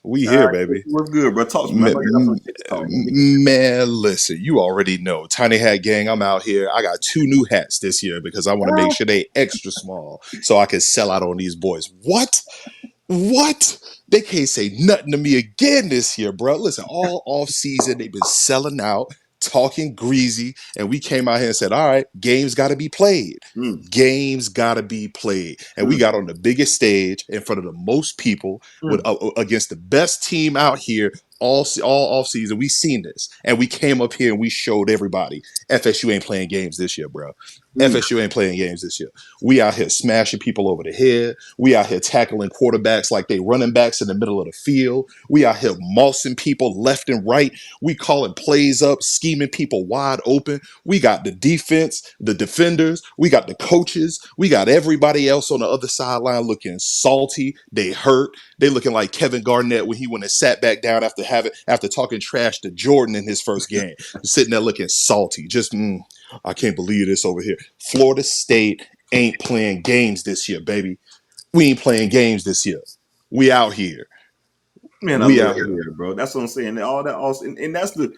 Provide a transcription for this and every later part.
We All here, right, baby. what's good, bro? Talk to me. I know you got some shit to talk, man. Man, listen, you already know. Tiny Hat Gang, I'm out here. I got 2 new hats this year because I want to make Ah, sure they extra small so I can sell out on these boys. What? What? They can't say nothing to me again this year, bro. Listen, all off season they've been selling out, talking greasy, and we came out here and said, "All right, games got to be played. mm, Games got to be played." And we mm, got on the biggest stage in front of the most people with mm, against the best team out here all off season. We seen this, and we came up here and we showed everybody FSU ain't playing games this year, bro. mm. FSU ain't playing games this year. We out here smashing people over the head. We out here tackling quarterbacks like they running backs in the middle of the field. We out here mossing people left and right. We calling plays up, scheming people wide open. We got the defense, the defenders. We got the coaches. We got everybody else on the other sideline looking salty. They hurt. They looking like Kevin Garnett when he went and sat back down after talking trash to Jordan in his first game, sitting there looking salty. I can't believe this over here. Florida State ain't playing games this year, baby. We ain't playing games this year. We out here. Man, I We love out to here. hear it, bro. That's what I'm saying. All that, and that's the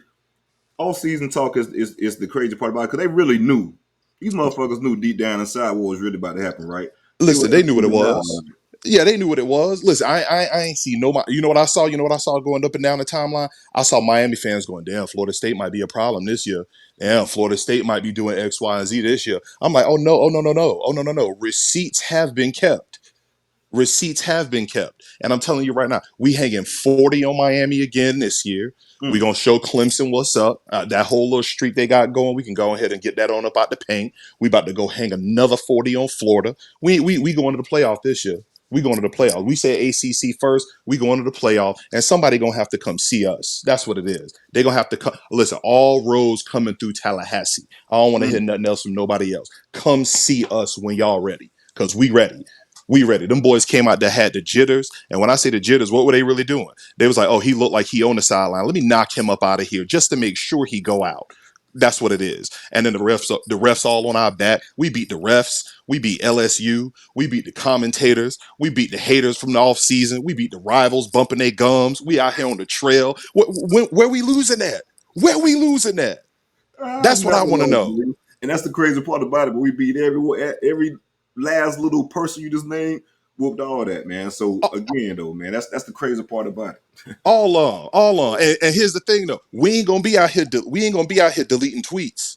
all season talk is the crazy part about it because they really knew. These motherfuckers knew deep down inside what was really about to happen, right? They were Listen, they knew what it absolutely not. was. Yeah, they knew what it was. Listen, I ain't see no. You know what I saw? You know what I saw going up and down the timeline? I saw Miami fans going, "Damn, Florida State might be a problem this year. Damn, Florida State might be doing X, Y, and Z this year." I'm like, "Oh no, oh no, no, no, oh no, no, no. Receipts have been kept. Receipts have been kept. And I'm telling you right now, we hanging 40 on Miami again this year. We're Mm. going to show Clemson what's up. That whole little streak they got going, we can go ahead and get that on up out the paint. We about to go hang another 40 on Florida. We going to the playoff this year. We going to the playoff. We say ACC first. We going to the playoff, and somebody gonna have to come see us. That's what it is. They gonna have to come. Listen, all roads coming through Tallahassee. I don't want to hear Mm. nothing else from nobody else. Come see us when y'all ready, cause we ready. We ready. Them boys came out that had the jitters. And when I say the jitters, what were they really doing? They was like, oh, he looked like he on the sideline. Let me knock him up out of here just to make sure he go out. That's what it is. And then the refs all on our back. We beat the refs. We beat LSU. We beat the commentators. We beat the haters from the off season. We beat the rivals bumping their gums. We out here on the trail. Where we losing at? Where we losing at? That's what I Never want to know, know. dude. And that's the crazy part about it. But we beat every last little person you just named, whooped all that, man. So again, though, man, that's the crazy part about it. All on. And here's the thing, though: we ain't gonna be out here. We ain't gonna be out here deleting tweets.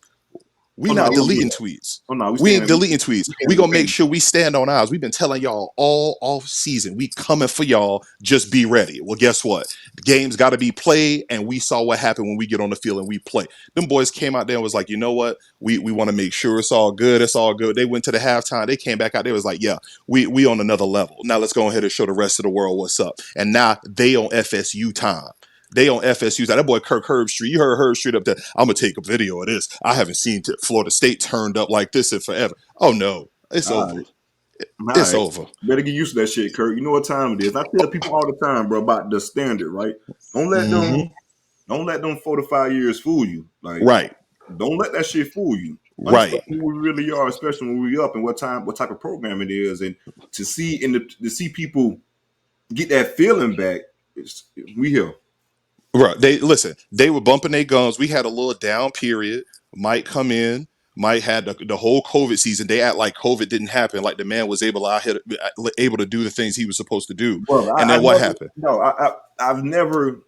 We Oh no, not we don't do deleting that. tweets. Oh no, we We stand ain't deleting tweets. we We stand gonna make defend. sure we stand on ours. We've been telling y'all all off season. We coming for y'all. Just be ready. Well, guess what? The game's got to be played, and we saw what happened when we get on the field and we play. Them boys came out there and was like, you know what? We want to make sure it's all good. It's all good. They went to the halftime. They came back out there. Was like, yeah, we on another level. Now let's go ahead and show the rest of the world what's up. And now they on FSU time. They on FSU. That boy Kirk Herbstreit. You heard Herbstreit up there. I'm gonna take a video of this. I haven't seen Florida State turned up like this in forever. Oh no, it's All over. right. All It's right. over. Better get used to that shit, Kurt. You know what time it is. I tell people all the time, bro, about the standard, right? Don't let them Hmm. don't let them 4 to 5 years fool you. Like, Right. don't let that shit fool you. Understand Right. who we really are, especially when we up and what type of program it is, and to see people get that feeling back. We here. Right. They listen. They were bumping their gums. We had a little down period. Might come in. Might had the whole COVID season. They act like COVID didn't happen. Like the man was able to do the things he was supposed to do. Brother, And I then what never happened? no, I've never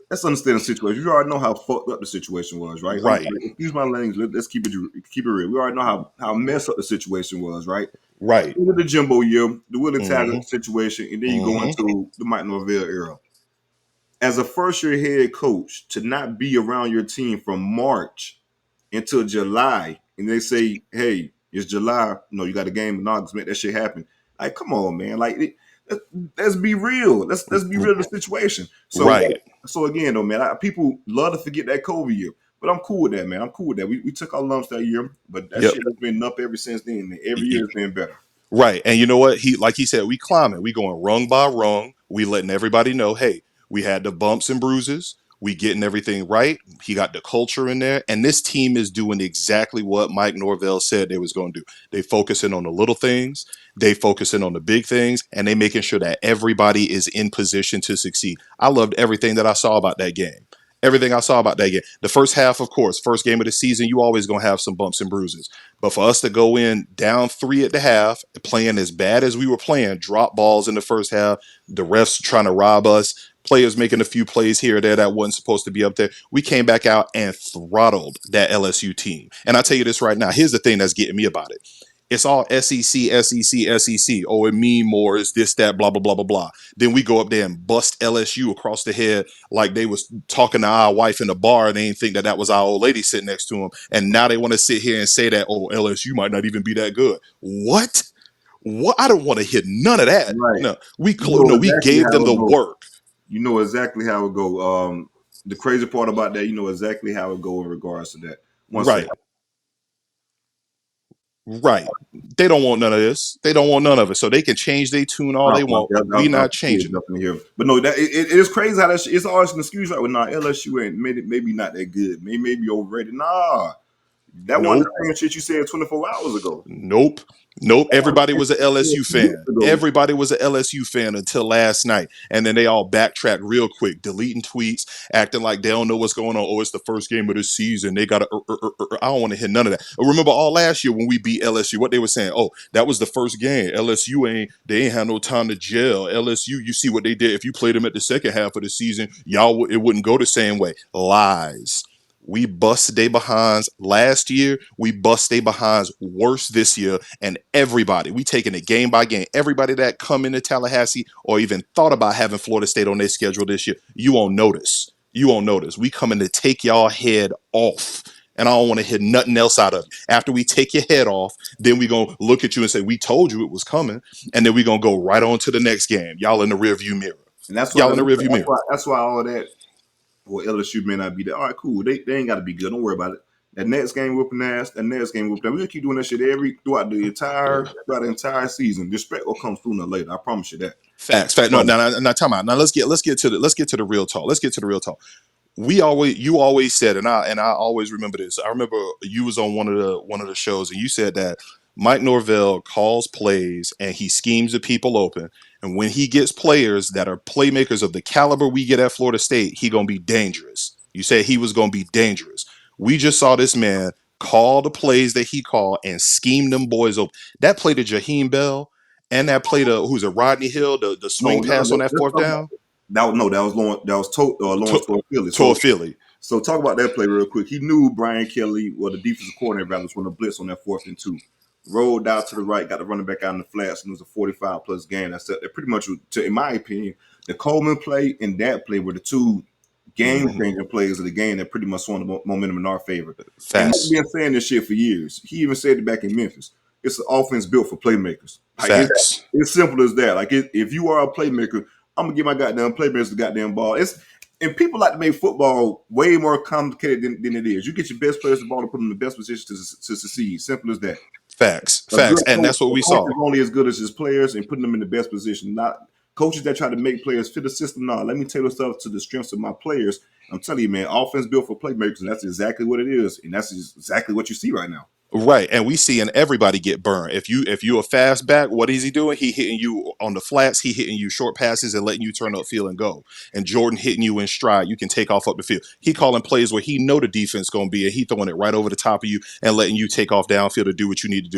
let's understand the situation. You already know how fucked up the situation was, right? Right. Excuse my language. Let's keep it real. We already know how messed up the situation was, right? Right. With the Jimbo year, the Willie Taggart Hmm. situation, and then you go Hmm. into the Mike Norvell era. As a first year head coach, to not be around your team from March until July, and they say, "Hey, it's July. No, you got a game in August. Make that shit happen." Like, come on, man. Like, let's be real. Let's be real in the situation. So, Right. so again, though, man, people love to forget that COVID year, but I'm cool with that, man. I'm cool with that. We took our lumps that year, but that Yep. shit has been up ever since then. And every year has been better. Right. And you know what? Like he said, we climbing. We going rung by rung. We letting everybody know, hey, we had the bumps and bruises. We getting everything right. He got the culture in there. And this team is doing exactly what Mike Norvell said they was going to do. They focusing on the little things. They focusing on the big things and they making sure that everybody is in position to succeed. I loved everything that I saw about that game. Everything I saw about that game. The first half, of course, first game of the season, you always gonna have some bumps and bruises. But for us to go in down 3 at the half, playing as bad as we were playing, drop balls in the first half, the refs trying to rob us, players making a few plays here or there that wasn't supposed to be up there. We came back out and throttled that LSU team. And I tell you this right now, here's the thing that's getting me about it. It's all SEC, SEC, SEC. Oh, it mean more. It's this, that, blah, blah, blah, blah, blah. Then we go up there and bust LSU across the head like they was talking to our wife in the bar and they didn't think that that was our old lady sitting next to them. And now they want to sit here and say that, oh, LSU might not even be that good. What? What? I don't want to hear none of that. Right. No, You know we exactly gave them how the it goes. work. You know exactly how it go. The crazy part about that, you know exactly how it go in regards to that. One second. Right. Right. They don't want none of this. They don't want none of it. So they can change their tune all Oh, they fuck, want. We I'll not see it changing it. up in here. But no, that it is crazy how that it's always an excuse like, well, nah, LSU ain't maybe not that good. Maybe overrated. Nah, that wasn't Nope. the same shit you said 24 hours ago. Nope. Nope. Everybody was an LSU Weeks fan. ago. Everybody was an LSU fan until last night. And then they all backtracked real quick, deleting tweets, acting like they don't know what's going on. Oh, it's the first game of the season. They got to. I don't want to hear none of that. Remember all last year when we beat LSU, what they were saying? Oh, that was the first game. LSU they ain't had no time to gel. LSU, you see what they did. If you played them at the second half of the season, it wouldn't go the same way. Lies. We bust they behinds last year. We bust they behinds worse this year. And everybody, we taking it game by game. Everybody that come into Tallahassee or even thought about having Florida State on their schedule this year, you won't notice. You won't notice. We coming to take y'all head off. And I don't want to hear nothing else out of it. After we take your head off, then we gonna look at you and say, we told you it was coming. And then we gonna go right on to the next game. Y'all in the rearview mirror. And that's why Y'all in the rearview mirror. that's why all of that. Well, LSU may not be there. All right, cool. They ain't got to be good. Don't worry about it. That next game whooping ass. That next game whooping ass. We'll keep doing that shit throughout the entire season. Respect will come sooner or later. I promise you that. Facts, fact. No, But now, time out. Now let's get to the real talk. Let's get to the real talk. You always said, and I always remember this. I remember you was on one of the shows, and you said that Mike Norvell calls plays and he schemes the people open. And when he gets players that are playmakers of the caliber we get at Florida State, he gonna be dangerous. You said he was gonna be dangerous. We just saw this man call the plays that he called and scheme them boys open. That play to Jaheim Bell and that play to who's it, Rodney Hill, the swing no, pass on that let's fourth talk about down that. No, that was Lawrence to, Toward Philly. to Philly. So talk about that play real quick. He knew Brian Kelly, or the defensive coordinator, rather, was running a blitz on that 4th and 2. Rolled out to the right, got the running back out in the flats, and it was a 45-plus game. That pretty much, in my opinion, the Coleman play and that play were the two game-changing plays of the game that pretty much swung the momentum in our favor. And Mike's Facts. been saying this shit for years. He even said it back in Memphis. It's an offense built for playmakers. Like Facts. it's simple as that. Like if you are a playmaker, I'm gonna get my goddamn playmakers the goddamn ball. And people like to make football way more complicated than it is. You get your best players the ball to put them in the best position to succeed. Simple as that. Facts. A good Facts. And coach, that's what a we coach saw. is only as good as his players and putting them in the best position. Not coaches that try to make players fit the system. No, let me tailor stuff to the strengths of my players. I'm telling you, man, offense built for playmakers, and that's exactly what it is, and that's exactly what you see right now. Right. And we seeing everybody get burned. If you a fast back, what is he doing? He hitting you on the flats, he hitting you short passes and letting you turn upfield and go. And Jordan hitting you in stride. You can take off up the field. He calling plays where he know the defense gonna be and he throwing it right over the top of you and letting you take off downfield to do what you need to do.